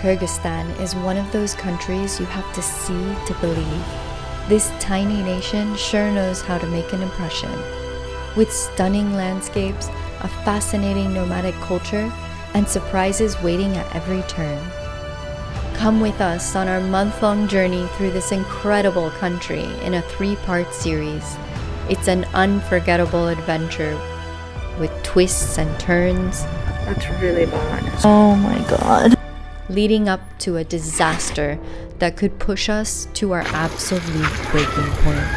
Kyrgyzstan is one of those countries you have to see to believe. This tiny nation sure knows how to make an impression. With stunning landscapes, a fascinating nomadic culture, and surprises waiting at every turn. Come with us on our month-long journey through this incredible country in a 3-part series. It's an unforgettable adventure with twists and turns. That's really bad. Oh my god. Leading up to a disaster that could push us to our absolute breaking point.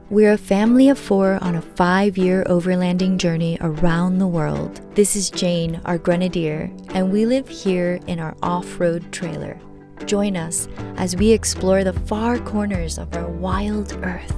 We're a family of 4 on a 5-year overlanding journey around the world. This is Jane, our Grenadier, and we live here in our off-road trailer. Join us as we explore the far corners of our wild earth.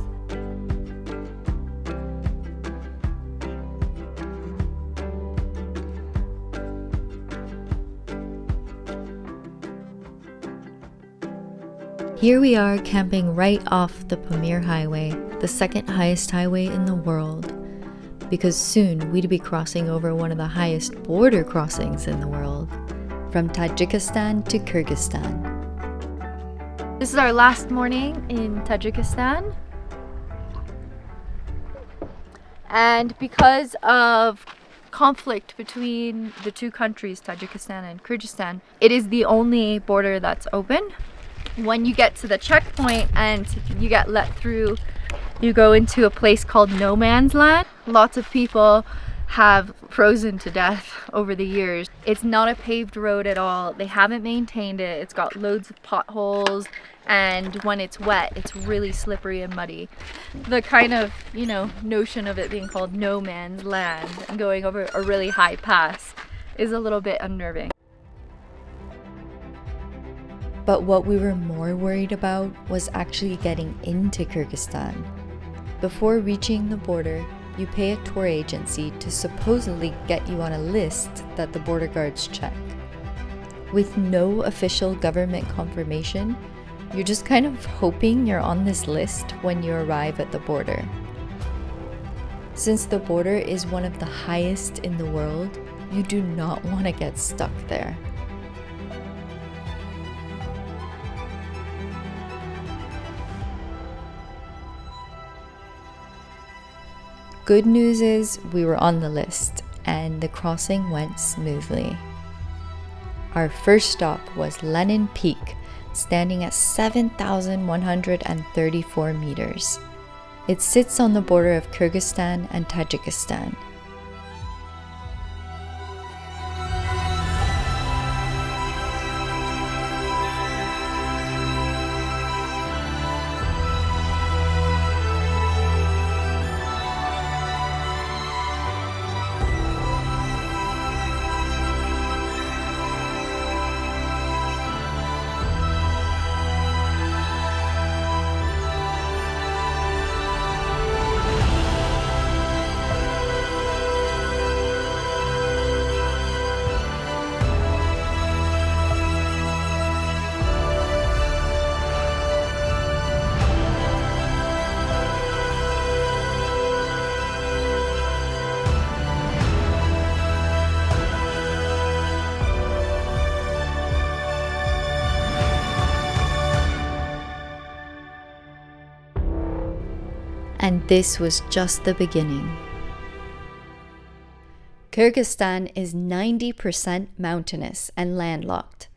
Here we are camping right off the Pamir Highway, the second highest highway in the world, because soon we'd be crossing over one of the highest border crossings in the world, from Tajikistan to Kyrgyzstan. This is our last morning in Tajikistan, and because of conflict between the two countries, Tajikistan and Kyrgyzstan, it is the only border that's open. When you get to the checkpoint and you get let through, you go into a place called No Man's Land. Lots of people have frozen to death over the years. It's not a paved road at all. They haven't maintained it. It's got loads of potholes, and when it's wet, it's really slippery and muddy. The kind of, notion of it being called No Man's Land and going over a really high pass is a little bit unnerving. But what we were more worried about was actually getting into Kyrgyzstan. Before reaching the border, you pay a tour agency to supposedly get you on a list that the border guards check. With no official government confirmation, you're just kind of hoping you're on this list when you arrive at the border. Since the border is one of the highest in the world, you do not want to get stuck there. Good news is we were on the list and the crossing went smoothly. Our first stop was Lenin Peak, standing at 7,134 meters. It sits on the border of Kyrgyzstan and Tajikistan. And this was just the beginning. Kyrgyzstan is 90% mountainous and landlocked.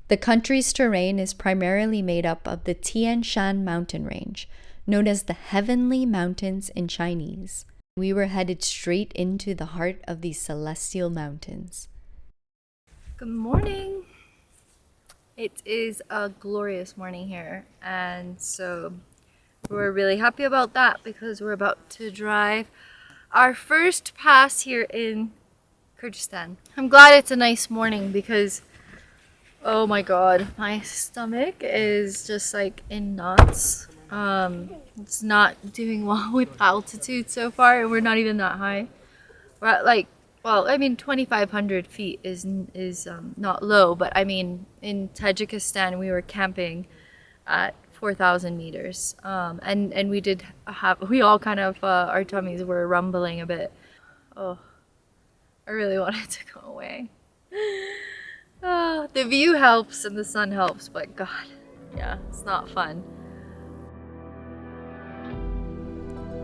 The country's terrain is primarily made up of the Tien Shan mountain range, known as the Heavenly Mountains in Chinese. We were headed straight into the heart of these celestial mountains. Good morning! It is a glorious morning here, and so we're really happy about that because we're about to drive our first pass here in Kyrgyzstan. I'm glad it's a nice morning because, oh my god, my stomach is just like in knots. It's not doing well with altitude so far, and we're not even that high. We're at 2,500 feet is not low, but I mean in Tajikistan we were camping at 4,000 meters, and we all kind of our tummies were rumbling a bit. Oh, I really wanted to go away. The view helps and the sun helps, but God, yeah, it's not fun.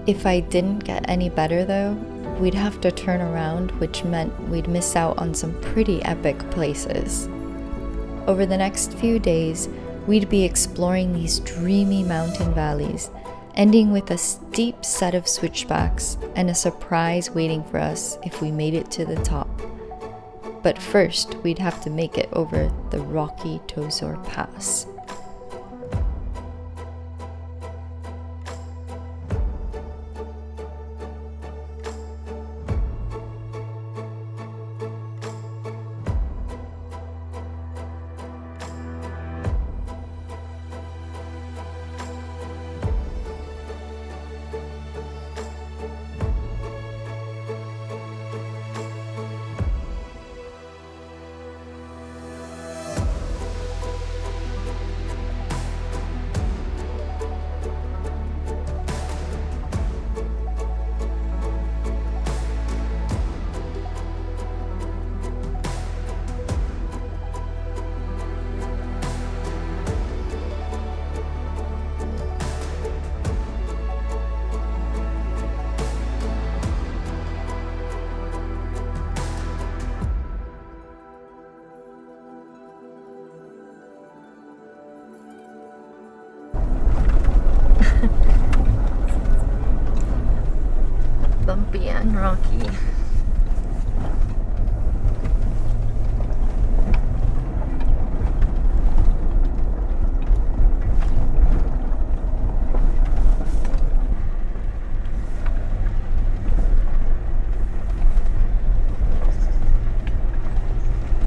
If I didn't get any better though, we'd have to turn around, which meant we'd miss out on some pretty epic places. Over the next few days, we'd be exploring these dreamy mountain valleys, ending with a steep set of switchbacks and a surprise waiting for us if we made it to the top. But first, we'd have to make it over the rocky Tozor Pass. Bumpy and rocky.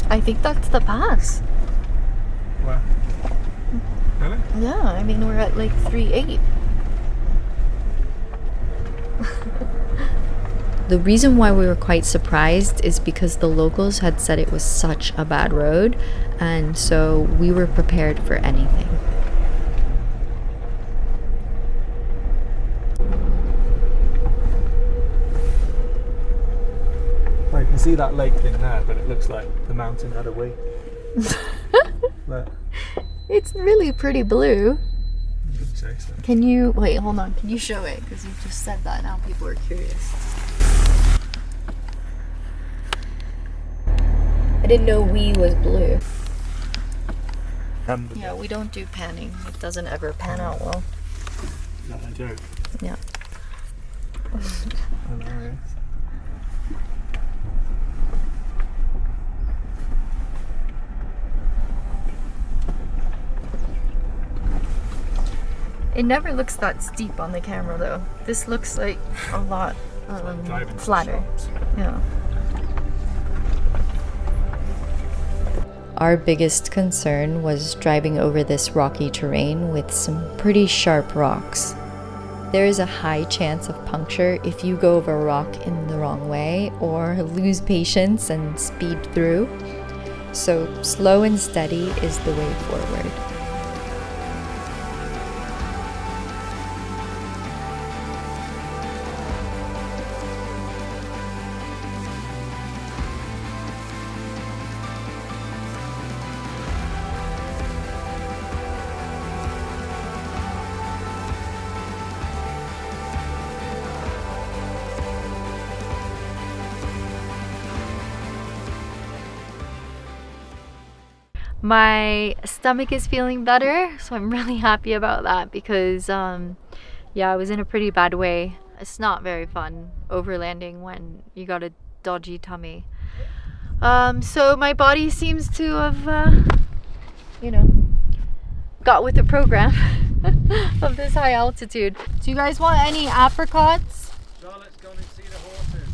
I think that's the pass. Where? Really? Yeah, I mean we're at like 3.8. The reason why we were quite surprised is because the locals had said it was such a bad road, and so we were prepared for anything. Well, you can see that lake thing there, but it looks like the mountain had a wing. Look. It's really pretty blue. You could say so. Can you, wait, hold on, can you show it? Because you just said that, now people are curious. I didn't know we was blue. Yeah, we don't do panning. It doesn't ever pan out well. No, I don't. Yeah. I know. It never looks that steep on the camera though. This looks like a lot flatter. Yeah. Our biggest concern was driving over this rocky terrain with some pretty sharp rocks. There is a high chance of puncture if you go over a rock in the wrong way or lose patience and speed through. So slow and steady is the way forward. My stomach is feeling better, so I'm really happy about that because yeah, I was in a pretty bad way. It's not very fun overlanding when you got a dodgy tummy. So my body seems to have you know, got with the program of this high altitude. Do you guys want any apricots? Charlotte's gone and see the horses.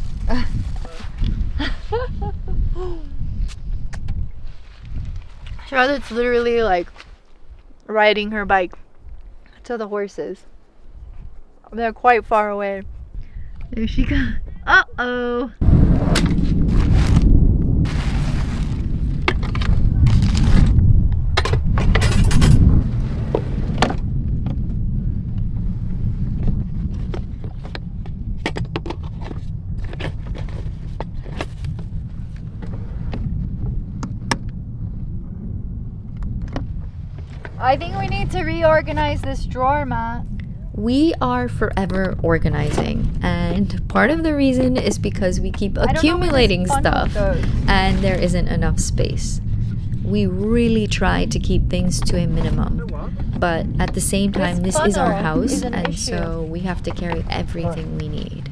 Charlotte's literally like riding her bike to the horses. They're quite far away. There she goes. Uh-oh. I think we need to reorganize this drawer, Matt. We are forever organizing, and part of the reason is because we keep accumulating stuff and there isn't enough space. We really try to keep things to a minimum, but at the same time, this is our house, and so we have to carry everything we need.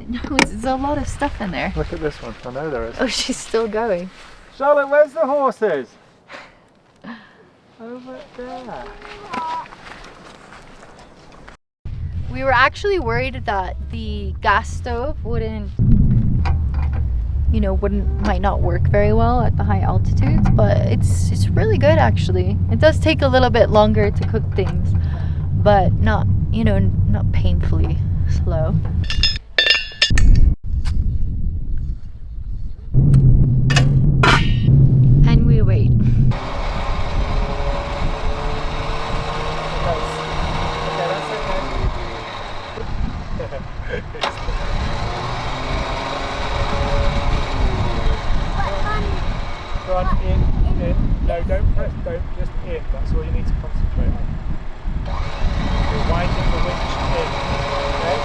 No, there's a lot of stuff in there. Look at this one. I know there is. Oh, she's still going. Charlotte, where's the horses? Over there. We were actually worried that the gas stove might not work very well at the high altitudes, but it's really good actually. It does take a little bit longer to cook things, but not painfully slow. And we wait. Go on, in. No, don't press, just in. That's all you need to concentrate on. You're winding the winch in. Okay?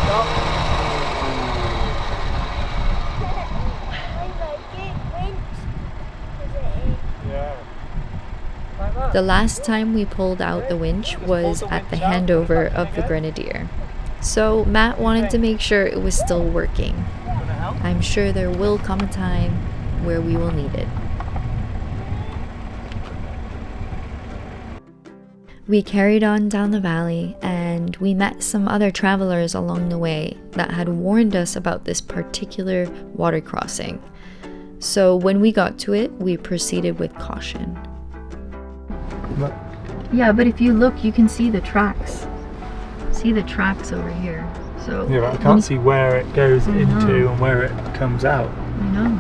Stop. Yeah. Like that. The last time we pulled out the winch was at the handover of the Grenadier. So Matt wanted to make sure it was still working. I'm sure there will come a time where we will need it. We carried on down the valley and we met some other travelers along the way that had warned us about this particular water crossing. So when we got to it, we proceeded with caution. Look. Yeah, but if you look, you can see the tracks. See the tracks over here. So Yeah, but I can't see where it goes into and where it comes out. I know.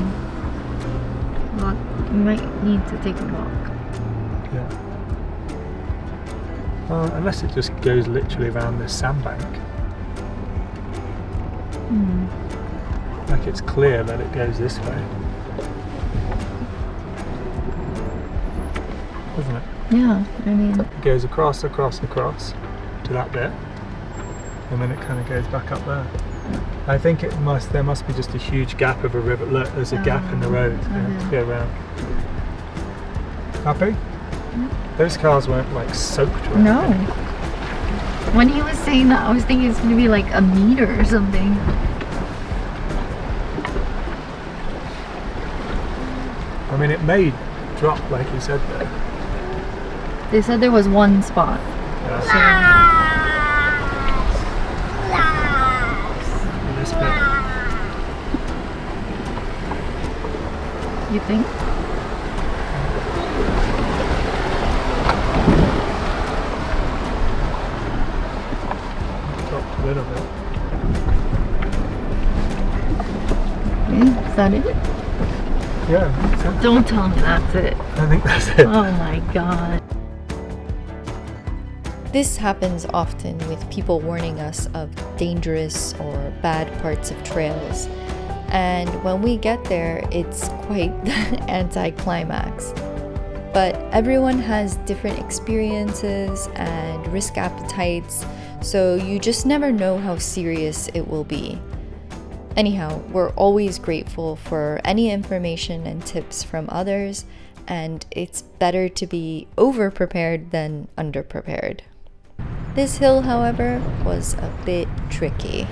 Well, you might need to take a walk. Yeah. Unless it just goes literally around this sandbank. Like it's clear that it goes this way. Doesn't it? Yeah, I mean... It goes across to that bit. And then it kind of goes back up there. I think there must be just a huge gap of a river. Look, there's a gap in the road to go around. Happy? Those cars weren't like soaked or No. anything. When he was saying that, I was thinking it's going to be like a meter or something. I mean, it may drop like you said there. They said there was one spot. Yeah. This bit. You think? Dropped a little bit. Yeah, is that it? Yeah. Don't tell me that's it. I think that's it. Oh my god. This happens often with people warning us of dangerous or bad parts of trails. And when we get there, it's quite the anticlimax. But everyone has different experiences and risk appetites, so you just never know how serious it will be. Anyhow, we're always grateful for any information and tips from others, and it's better to be over-prepared than under-prepared. This hill, however, was a bit tricky.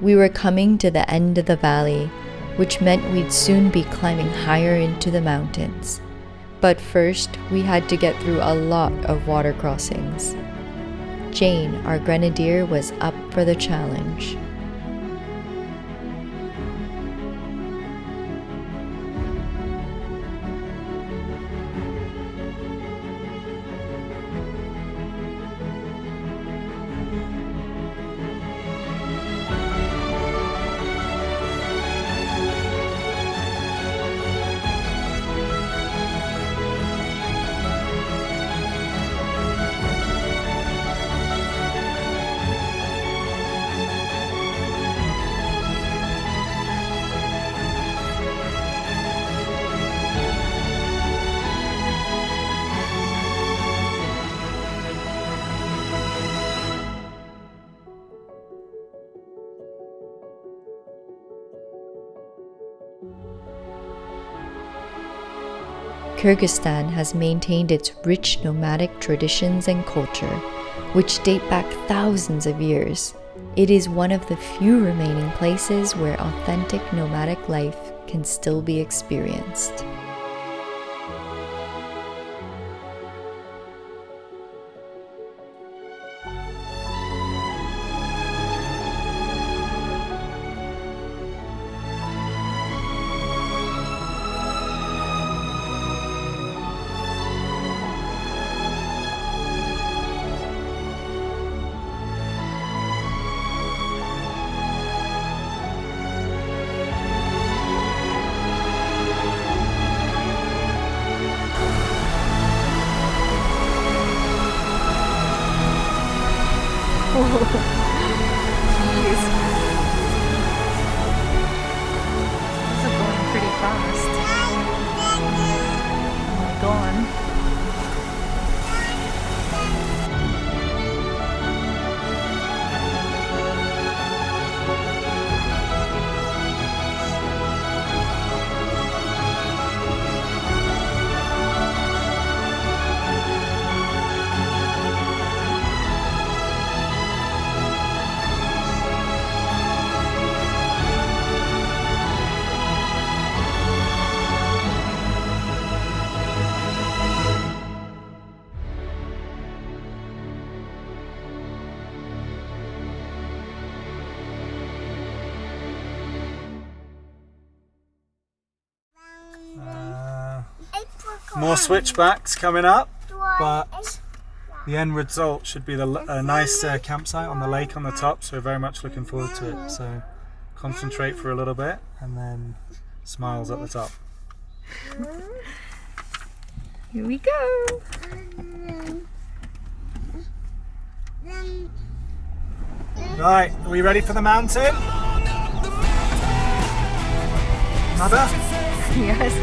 We were coming to the end of the valley, which meant we'd soon be climbing higher into the mountains. But first, we had to get through a lot of water crossings. Jane, our Grenadier, was up for the challenge. Kyrgyzstan has maintained its rich nomadic traditions and culture, which date back thousands of years. It is one of the few remaining places where authentic nomadic life can still be experienced. Jeez. This is going pretty fast. Oh my god. More switchbacks coming up, but the end result should be a nice campsite on the lake on the top, so we're very much looking forward to it. So concentrate for a little bit and then smiles at the top. Here we go. Right, are we ready for the mountain? Mother? Yes.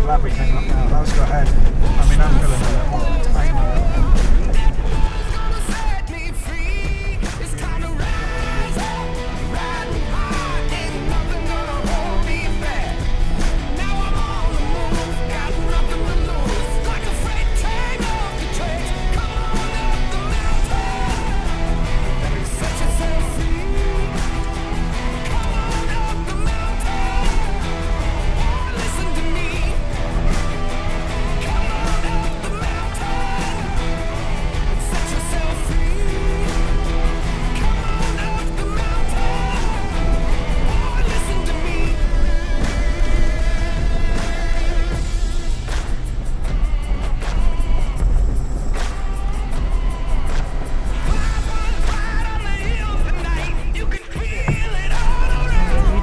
Glad we came up now. Let's go ahead. I mean, I'm feeling a little tiny.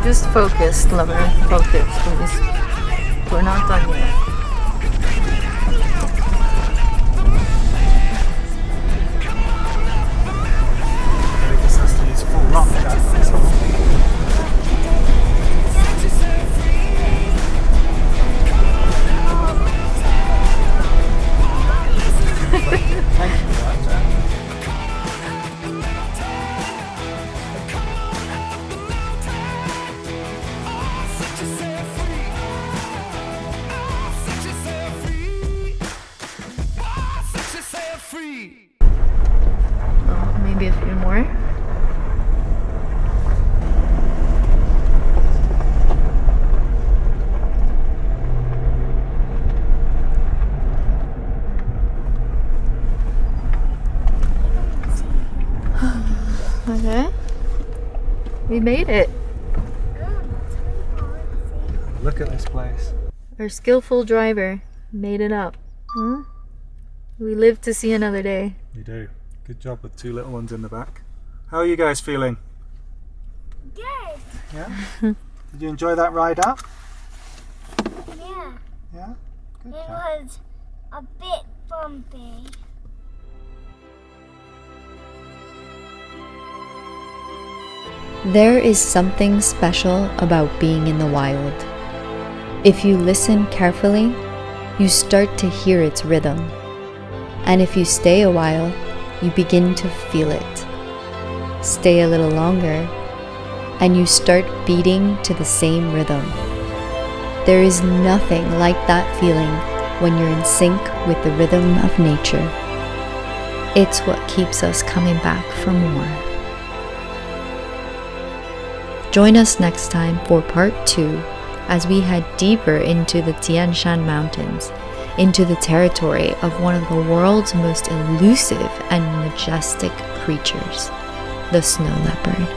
Just focus, lover. Focus, please. We're not done yet. This has to use full rock, that's all. Okay. We made it. Look at this place. Our skillful driver made it up. Huh? We live to see another day. We do. Good job with 2 little ones in the back. How are you guys feeling? Good. Yeah? Did you enjoy that ride up? Yeah. Yeah? Good It job. was a bit bumpy. There is something special about being in the wild. If you listen carefully, you start to hear its rhythm. And if you stay a while, you begin to feel it. Stay a little longer, and you start beating to the same rhythm. There is nothing like that feeling when you're in sync with the rhythm of nature. It's what keeps us coming back for more. Join us next time for part 2 as we head deeper into the Tien Shan Mountains, into the territory of one of the world's most elusive and majestic creatures, the snow leopard.